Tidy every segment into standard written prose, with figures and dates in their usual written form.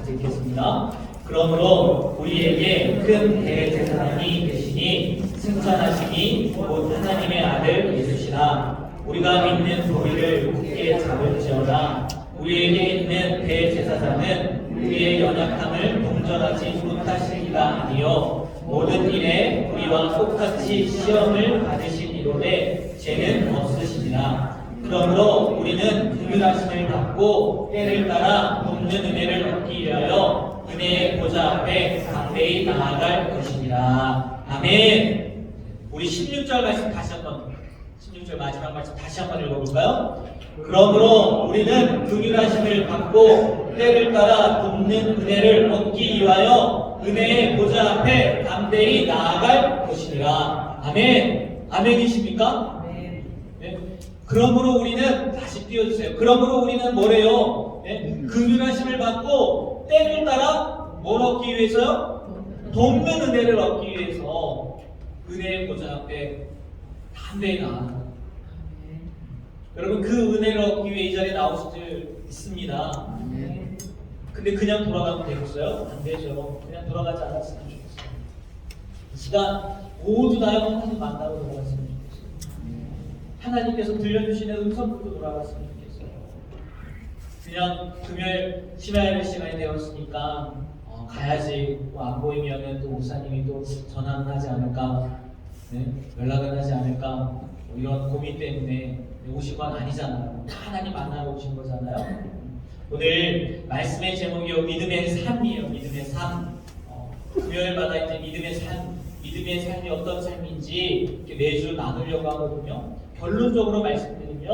같이 읽겠습니다. 그러므로 우리에게 큰 대제사장이 계시니 승천하시니 곧 하나님의 아들 예수시라. 우리가 믿는 도리를 굳게 잡을지어다. 우리에게 있는 대제사장은 우리의 연약함을 동정하지 못하시리가 아니요 모든 일에 우리와 똑같이 시험을 받으시리로되 죄는 없으시니라. 그러므로 우리는 긍휼하심을 받고 때를 따라 돕는 은혜를 얻기 위하여 은혜의 보좌 앞에 담대히 나아갈 것이니라. 아멘. 우리 16절 말씀 다시 한번 16절 마지막 말씀 다시 한번 읽어볼까요? 그러므로 우리는 긍휼하심을 받고 때를 따라 돕는 은혜를 얻기 위하여 은혜의 보좌 앞에 담대히 나아갈 것이니라. 아멘. 아멘이십니까? 네. 그러므로 우리는 다시 띄워주세요. 그러므로 우리는 뭐래요? 네? 긍휼하심을 받고 때를 따라 뭘 얻기 위해서요? 돕는 은혜를 얻기 위해서 은혜의 보좌 앞에 담대히 나아가는. 여러분 그 은혜를 얻기 위해 이 자리에 나오실 줄 있습니다. 근데 그냥 돌아가면 되겠어요? 안 되죠. 그냥 돌아가지 않았으면 좋겠어요. 이 시간 모두 다 하나님 만나러 돌아갔으면 좋겠어요. 하나님께서 들려주시는 음성부터 돌아갔으면 좋겠어요. 그냥 금요일 심야예배 시간이 되었으니까 가야지 안 보이면은 또 목사님이 또 전화는 하지 않을까, 네? 연락은 하지 않을까, 이런 고민 때문에 오신 건 아니잖아요. 하나님 만나러 오신 거잖아요. 오늘 말씀의 제목이요 믿음의 삶이에요. 믿음의 삶. 금요일마다 이제 믿음의 삶이 어떤 삶인지 매주 나누려고 하거든요. 결론적으로 말씀드리면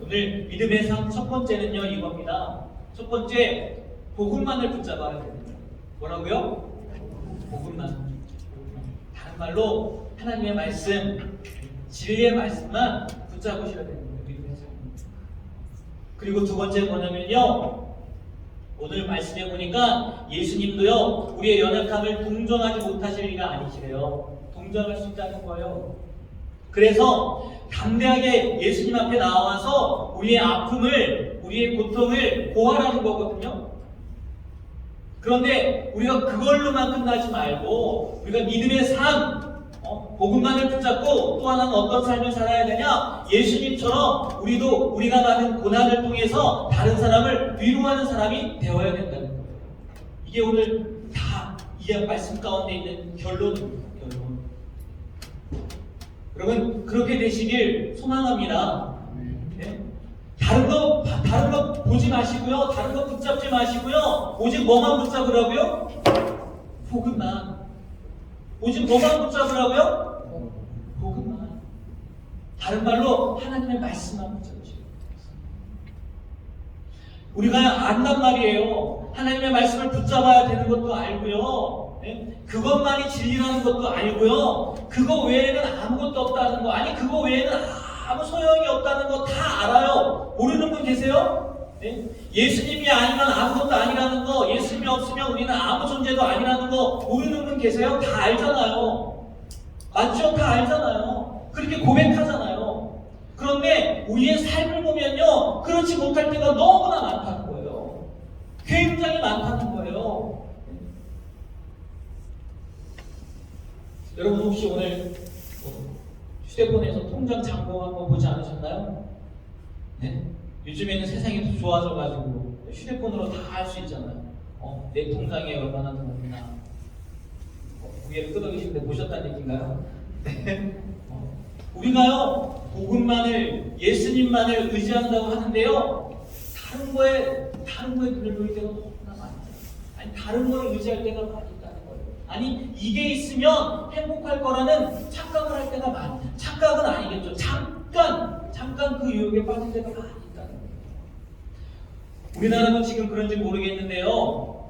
오늘 믿음의 삶 첫 번째는요 이겁니다. 첫 번째 복음만을 붙잡아야 됩니다. 뭐라고요? 복음만. 다른 말로 하나님의 말씀, 진리의 말씀만 붙잡으셔야 됩니다. 믿음의 삶. 그리고 두 번째 뭐냐면요, 오늘 말씀해 보니까 예수님도요 우리의 연약함을 동정하지 못하실 리가 아니시래요. 동정할 수 있다는 거예요. 그래서 담대하게 예수님 앞에 나와서 우리의 아픔을, 우리의 고통을 고하라는 거거든요. 그런데 우리가 그걸로만 끝나지 말고 우리가 믿음의 삶, 복음만을 붙잡고 또 하나는 어떤 삶을 살아야 되냐? 예수님처럼 우리도 우리가 받은 고난을 통해서 다른 사람을 위로하는 사람이 되어야 된다는 거예요. 이게 오늘 다 이 말씀 가운데 있는 결론입니다. 결론. 여러분 그렇게 되시길 소망합니다. 네? 다른 거 보지 마시고요. 다른 거 붙잡지 마시고요. 오직 뭐만 붙잡으라고요? 복음만. 오직 뭐만 붙잡으라고요? 복음만. 다른 말로 하나님의 말씀만 붙잡으시고. 우리가 안단 말이에요. 하나님의 말씀을 붙잡아야 되는 것도 알고요. 네? 그것만이 진리라는 것도 알고요. 그거 외에는 아무것도 없다는 거, 아니 그거 외에는 아무 소용이 없다는 거 다 알아요. 모르는 분 계세요? 네? 예수님이 아니면 아무것도 아니라는 거, 예수님이 없으면 우리는 아무 존재도 아니라는 거 모르는 분 계세요? 다 알잖아요. 맞죠? 다 알잖아요. 그렇게 고백하잖아요. 그런데 우리의 삶을 보면요 그렇지 못할 때가 너무나 많다는 거예요. 굉장히 많다는 거예요. 여러분 혹시 오늘 휴대폰에서 통장 잔고 한번 보지 않으셨나요? 네? 요즘에는 세상이 더 좋아져가지고 휴대폰으로 다 할 수 있잖아요. 내 통장에 얼마나 들어있나. 고개를 끄덕이시는데 보셨다는 얘기인가요? 우리가요 복음만을, 예수님만을 의지한다고 하는데요 다른 거에 눈을 돌릴 때가 너무나 많아요. 아니 다른 거를 의지할 때가 많이 있다는 거예요. 아니 이게 있으면 행복할 거라는 착각을 할 때가 많아요. 착각은 아니겠죠. 잠깐 그 유혹에 빠질 때가 많이 있다는 거예요. 우리나라는 지금 그런지 모르겠는데요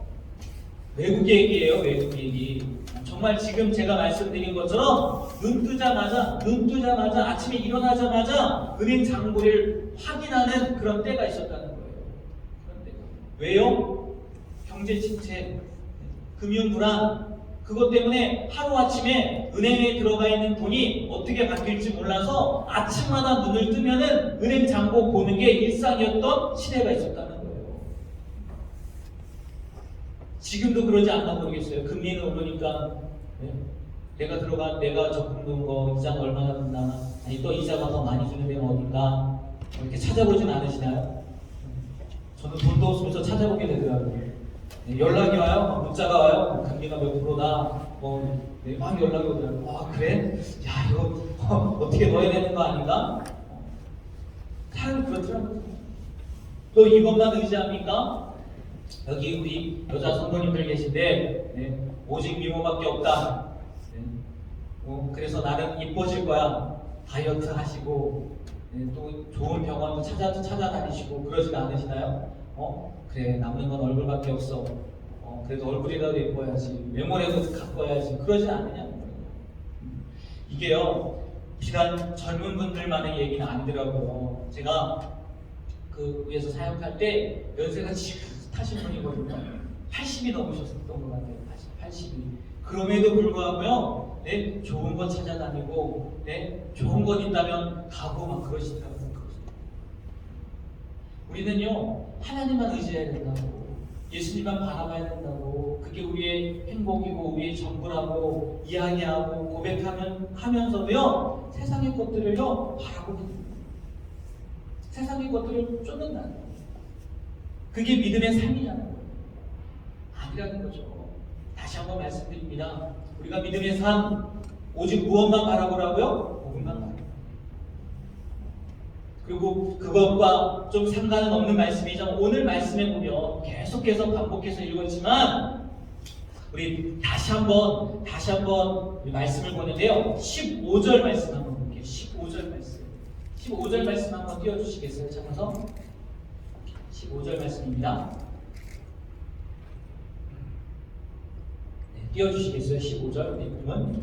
외국 얘기예요. 외국 얘기. 정말 지금 제가 말씀드린 것처럼 눈 뜨자마자 아침에 일어나자마자 은행 잔고를 확인하는 그런 때가 있었다는 거예요. 그런 때가. 왜요? 경제 침체, 금융 불안, 그것 때문에 하루아침에 은행에 들어가 있는 돈이 어떻게 바뀔지 몰라서 아침마다 눈을 뜨면은 은행 잔고 보는 게 일상이었던 시대가 있었다는 거예요. 지금도 그러지 않나 모르겠어요. 금리는 오르니까 네. 내가 적금 넣은 거 이자가 얼마나 든다, 아니 또 이자가 더 많이 주는 데는 어딘가 이렇게 찾아보진 않으시나요? 저는 돈도 없으면서 찾아보게 되더라고요. 네, 연락이 와요, 문자가 와요, 금리가 몇 프로다, 네, 막 연락이 오더라고요. 아 그래? 야 이거 어떻게 넣어야 되는 거 아닌가? 참 그렇더라고요. 또 이것만 의지합니까? 여기 우리 여자 성도님들 계신데 네, 오직 미모밖에 없다. 네, 그래서 나는 이뻐질 거야. 다이어트 하시고 네, 또 좋은 병원도 찾아다니시고 그러지는 않으시나요? 그래 남는 건 얼굴밖에 없어. 그래도 얼굴이라도 예뻐야지. 외모라도 가꿔야지. 그러지 않느냐? 이게요 비단 젊은 분들만의 얘기는 아니더라고요. 제가 그 위에서 사역할 때 연세가 지긋하신 분이거든요. 80이 넘으셨던 것 같아요. 80이. 그럼에도 불구하고요, 네, 좋은 거 찾아다니고, 네, 좋은 것 있다면 가고 막 그러시더라고요. 우리는요, 하나님만 의지해야 된다고, 예수님만 바라봐야 된다고, 그게 우리의 행복이고 우리의 전부라고 이야기하고 고백하면서도요, 세상의 것들을요, 바라보게 됩니다. 세상의 것들을 쫓는다는 거예요. 그게 믿음의 삶이잖아요. 아니라는 거죠. 다시 한번 말씀드립니다. 우리가 믿음의 삶, 오직 무엇만 바라보라고요? 복음만 바라보라고요. 그리고 그것과 좀 상관은 없는 말씀이죠. 오늘 말씀에 보면 계속해서 반복해서 읽었지만 우리 다시 한번 우리 말씀을 보는데요. 15절 말씀 한번 볼게요. 15절 말씀. 15절 말씀 한번 띄워주시겠어요? 찾아서 15절 말씀입니다. 네, 띄워주시겠어요? 15절 우리 부분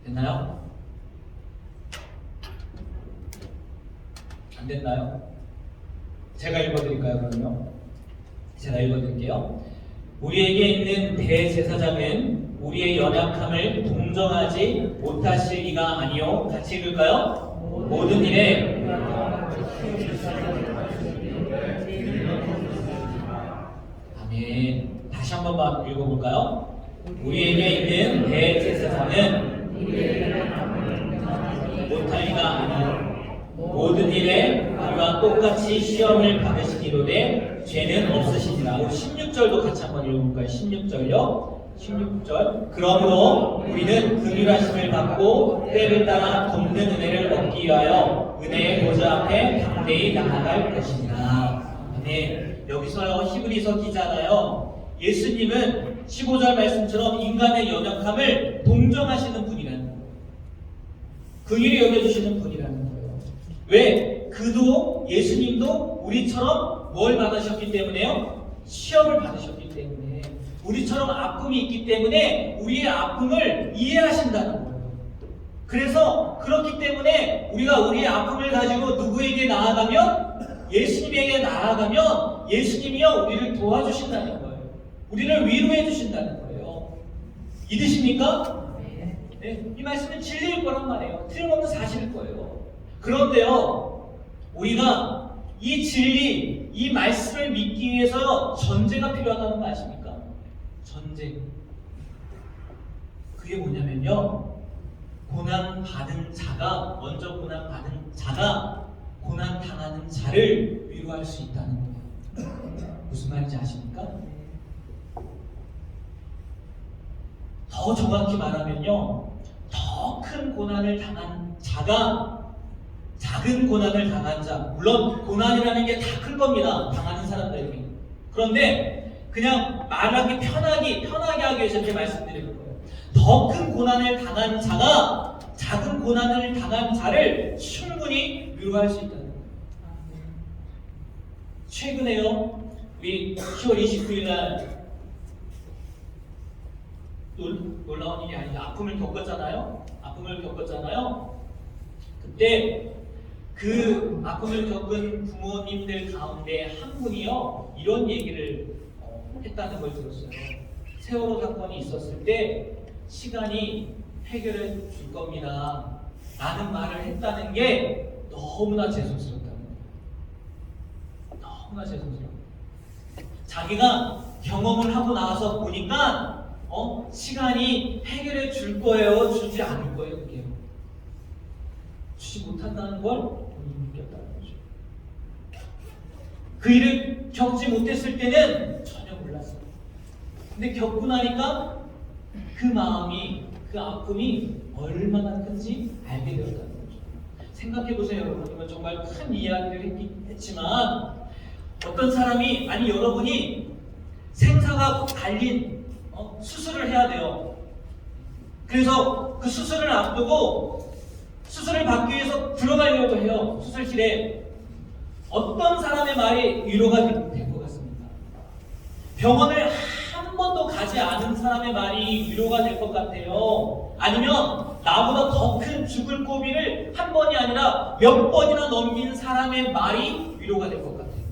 됐나요? 안 됐나요? 제가 읽어드릴까요? 그럼요. 제가 읽어드릴게요. 우리에게 있는 대제사장은 우리의 연약함을 동정하지 못하실 이가 아니요. 같이 읽을까요? 모든 일에 아멘. 다시 한 번만 읽어볼까요? 우리에게 있는 대제사장은 못할 이가 아니요. 모든 일에 우리와 똑같이 시험을 받으시기로되 죄는 없으시니라. 우리 16절도 같이 한번 읽어볼까요? 16절요. 16절. 그러므로 우리는 긍휼하심을 받고 때를 따라 돕는 은혜를 얻기 위하여 은혜의 보좌 앞에 담대히 나아갈 것이니라. 네, 여기서요 히브리서 기자가요 예수님은 15절 말씀처럼 인간의 연약함을 동정하시는 분이라는 거예요. 긍휼히 여겨주시는 분이라는 거예요. 왜? 그도 예수님도 우리처럼 뭘 받으셨기 때문에요? 시험을 받으셨기 때문에, 우리처럼 아픔이 있기 때문에 우리의 아픔을 이해하신다는 거예요. 그래서 그렇기 때문에 우리가 우리의 아픔을 가지고 누구에게 나아가면, 예수님에게 나아가면 예수님이요 우리를 도와주신다는 거예요. 우리를 위로해 주신다는 거예요. 믿으십니까? 네, 이 말씀은 진리일 거란 말이에요. 틀림없는 사실일 거예요. 그런데요, 우리가 이 진리, 이 말씀을 믿기 위해서 전제가 필요하다는 거 아십니까? 전제. 그게 뭐냐면요, 고난받은 자가, 먼저 고난받은 자가 고난당하는 자를 위로할 수 있다는 거예요. 무슨 말인지 아십니까? 더 정확히 말하면요, 더 큰 고난을 당한 자가 작은 고난을 당한 자, 물론 고난이라는 게 다 클 겁니다. 당하는 사람들에게. 그런데 그냥 말하기 편하게 하기 위해서 이렇게 말씀드리는 거예요. 더 큰 고난을 당한 자가 작은 고난을 당한 자를 충분히 위로할 수 있다는 거예요. 최근에요, 우리 10월 29일 날 놀라운 일이 아니라 아픔을 겪었잖아요. 그때 그 아픔을 겪은 부모님들 가운데 한 분이요 이런 얘기를 했다는 걸 들었어요. 세월호 사건이 있었을 때 시간이 해결해 줄 겁니다 라는 말을 했다는 게 너무나 죄송스럽다는 거예요. 너무나 죄송스러워요. 자기가 경험을 하고 나와서 보니까 시간이 해결해 줄 거예요, 주지 않을 거예요, 그게요. 주지 못한다는 걸 본인이 느꼈다는 거죠. 그 일을 겪지 못했을 때는 전혀 몰랐어요. 근데 겪고 나니까 그 마음이, 그 아픔이 얼마나 큰지 알게 되었다는 거죠. 생각해 보세요, 여러분. 이건 정말 큰 이야기를 했지만 어떤 사람이, 아니 여러분이 생사가 달린 수술을 해야 돼요. 그래서 그 수술을 앞두고 수술을 받기 위해서 들어가려고 해요. 수술실에. 어떤 사람의 말이 위로가 될 것 같습니까? 병원을 한 번도 가지 않은 사람의 말이 위로가 될 것 같아요? 아니면 나보다 더 큰 죽을 고비를 한 번이 아니라 몇 번이나 넘긴 사람의 말이 위로가 될 것 같아요?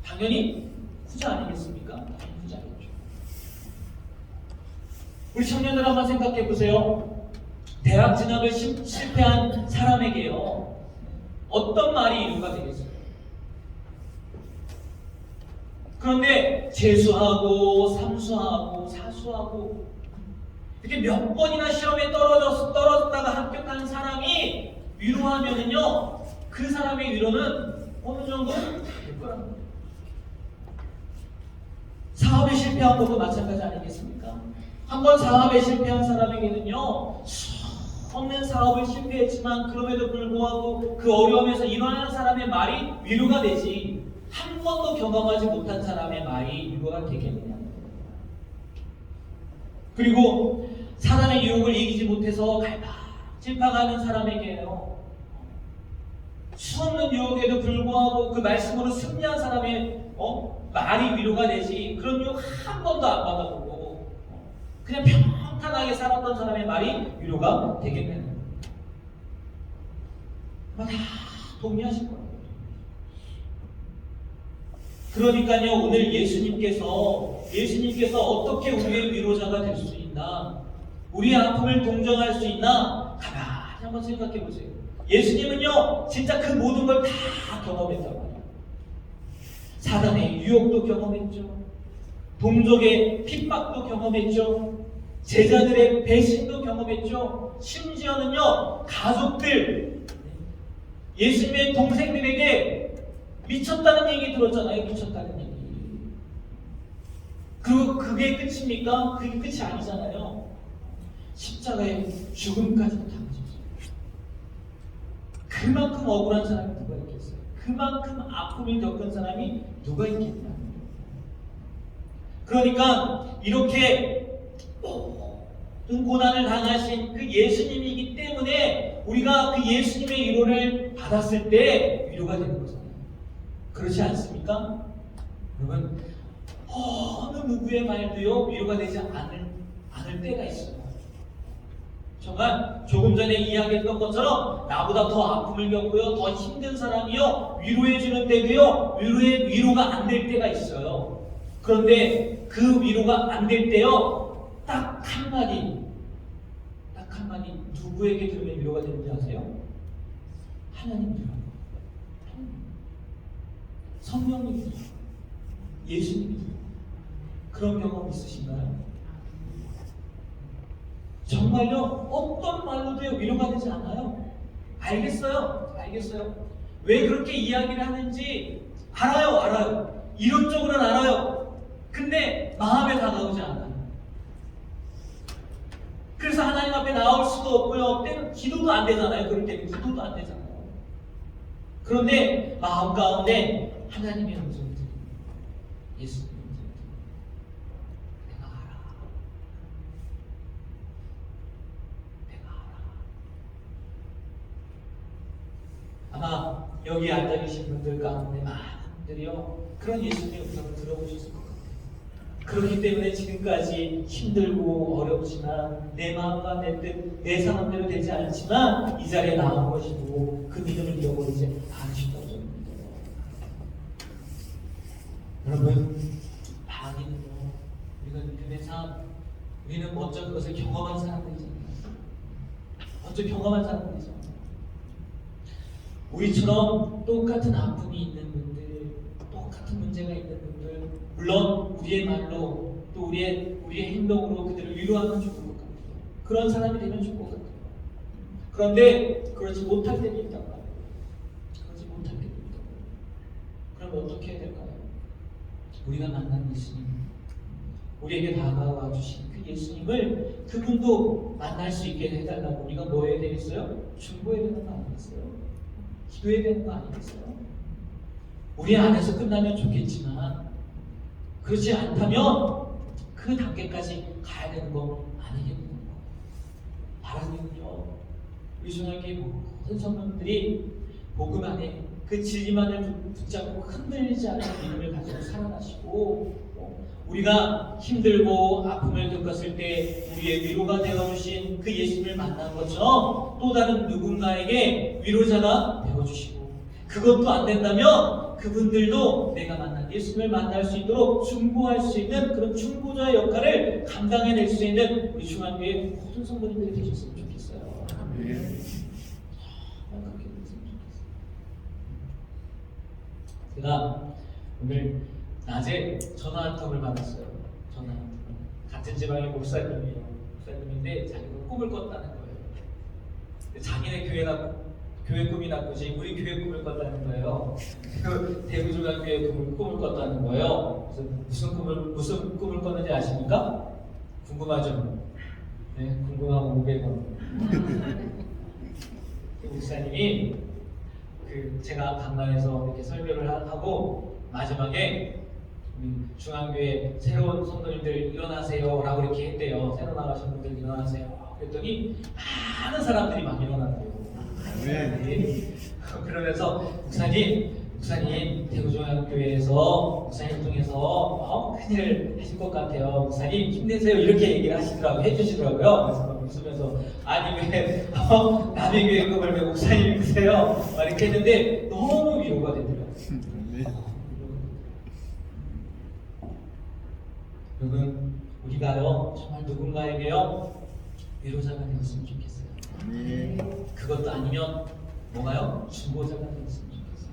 당연히 후자 아니겠습니까? 당연히 후자겠죠. 우리 청년들 한번 생각해 보세요. 대학 진학을 실패한 사람에게요, 어떤 말이 위로가 되겠어요? 그런데 재수하고 삼수하고 사수하고 이렇게 몇 번이나 시험에 떨어졌다가 합격한 사람이 위로하면은요, 그 사람의 위로는 어느 정도 될 거라는 거예요. 사업에 실패한 것도 마찬가지 아니겠습니까? 한번 사업에 실패한 사람에게는요, 수없는 사업을 실패했지만 그럼에도 불구하고 그 어려움에서 일어나는 사람의 말이 위로가 되지, 한 번도 경험하지 못한 사람의 말이 위로가 되겠느냐. 그리고 사단의 유혹을 이기지 못해서 갈팡질팡하는 사람에게요, 수없는 유혹에도 불구하고 그 말씀으로 승리한 사람의 말이 위로가 되지, 그런 유혹 한 번도 안 받아보고 그냥 평탄하게 살았던 사람의 말이 위로가 되겠네요. 아마 다 동의하실 거예요. 그러니까요, 오늘 예수님께서 어떻게 우리의 위로자가 될 수 있나, 우리의 아픔을 동정할 수 있나, 가만히 한번 생각해 보세요. 예수님은요, 진짜 그 모든 걸 다 경험했다고 해요. 사단의 유혹도 경험했죠. 동족의 핍박도 경험했죠. 제자들의 배신도 경험했죠. 심지어는요, 가족들, 예수님의 동생들에게 미쳤다는 얘기 들었잖아요. 미쳤다는 얘기. 그리고 그게 끝입니까? 그게 끝이 아니잖아요. 십자가의 죽음까지 당하셨어요. 그만큼 억울한 사람이 누가 있겠어요? 그만큼 아픔을 겪은 사람이 누가 있겠냐. 그러니까 이렇게 모든 고난을 당하신 그 예수님이기 때문에 우리가 그 예수님의 위로를 받았을 때 위로가 되는 거잖아요. 그렇지 않습니까? 여러분, 어느 누구의 말도요, 위로가 되지 않을 때가 있어요. 정말 조금 전에 이야기했던 것처럼 나보다 더 아픔을 겪고요, 더 힘든 사람이요, 위로해 주는데도요, 위로가 안 될 때가 있어요. 그런데 그 위로가 안 될 때요, 딱 한마디 누구에게 들으면 위로가 되는지 아세요? 하나님 들어요. 성령님 들어요. 예수님이 들어요. 그런 경험 있으신가요? 정말요, 어떤 말로도요, 위로가 되지 않아요. 알겠어요. 왜 그렇게 이야기를 하는지 알아요. 이론적으로는 알아요. 근데 마음에 다가오지 않아요. 그래서 하나님 앞에 나올 수도 없고요, 때는 기도도 안 되잖아요. 그럴 때는 기도도 안 되잖아요. 그런데 마음 가운데 하나님의 음성이 들립니다. 예수님의 음성이 들립니다. 내가 알아. 아마 여기 앉아 계신 분들 가운데 많은 분들이요, 그런 예수님의 음성을 들어보셨을 것 같아요. 그렇기 때문에 지금까지 힘들고 어렵지만 내 마음과 내 뜻, 내 상황대로 되지 않지만 이 자리에 나온 것이고 그 믿음을 잃어버리지 않으신다고 합니다. 여러분, 방언은요, 우리가 믿음의 삶, 우리는 먼저 그것을 경험한 사람들이잖아요. 먼저 경험한 사람들이죠. 우리처럼 똑같은 아픔이 있는 분들, 똑같은 문제가 있는 분들 물론 우리의 말로 또 우리의 행동으로 그들을 위로하면 좋을 것 같아요. 그런 사람이 되면 좋을 것 같아요. 그런데 그러지 못할 때도 있단 말이에요. 그러지 못할 때도 있단 말이에요. 그럼 어떻게 해야 될까요? 우리가 만난 예수님, 우리에게 다가와 주신 그 예수님을 그분도 만날 수 있게 해달라고 우리가 뭐 해야 되겠어요? 중보해야 되는 거 아니겠어요? 기도해야 되는 거 아니겠어요? 우리 안에서 끝나면 좋겠지만 그렇지 않다면 그 단계까지 가야 되는 거 아니겠는 거. 바라는군요. 우리 중학교의 모든 성도들이 복음 안에 그 진리만을 붙잡고 흔들리지 않는 믿음을 가지고 살아가시고 우리가 힘들고 아픔을 겪었을 때 우리의 위로가 되어주신 그 예수님을 만난 것처럼 또 다른 누군가에게 위로자가 되어주시고 그것도 안 된다면 그분들도 내가 만난 예수님을 만날 수 있도록 중보할 수 있는 그런 중보자의 역할을 감당해낼 수 있는 우리 중앙교회 모든 성도님들이 되셨으면 좋겠어요. 정말 그렇게 됐으면 좋겠어요. 제가 오늘 낮에 전화 한 통을 받았어요. 전화 한 통. 같은 지방의 목사님이에요. 목사님인데 자기가 꿈을 꿨다는 거예요. 자기네 교회 꿈이 나쁘지 우리 교회 꿈을 꿨다는 거예요. 그 대구중앙교회 꿈을 꿨다는 거예요. 그래서 무슨 꿈을 꿨는지 아십니까? 궁금하죠? 네, 궁금하면 500원. 그 목사님이 제가 강단에서 이렇게 설교를 하고 마지막에 중앙교회 새로운 성도님들 일어나세요라고 이렇게 했대요. 새로 나가신 분들 일어나세요. 그랬더니 많은 사람들이 막 일어났대요. 네. 그러면서 목사님 대구중앙교회에서 목사님 통해서 큰일을 하실 것 같아요. 목사님 힘내세요. 이렇게 얘기를 해주시더라고요. 그래서 웃으면서 아니 왜 남의 교회 꿈을 왜 목사님이 꾸세요? 막 이렇게 했는데 너무 위로가 되더라고요. 여러분 우리가요 정말 누군가에게요 위로자가 되었으면 좋겠어요. 그것도 아니면 뭐가요? 중보자가 되었으면 좋겠어요.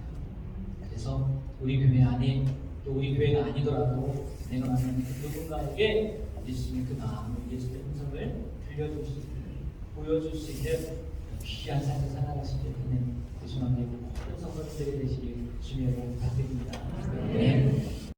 그래서 우리 교회 안에 또 우리 교회가 아니더라도 내가 만나는 누군가에게 예수님의 그 마음을 예수님의 음성을 들려줄 수 있는 보여줄 수 있는 귀한 삶을 살아가시게 되는 그 중앙의 모든 성도들이 되시길 주님으로 부탁드립니다. 네.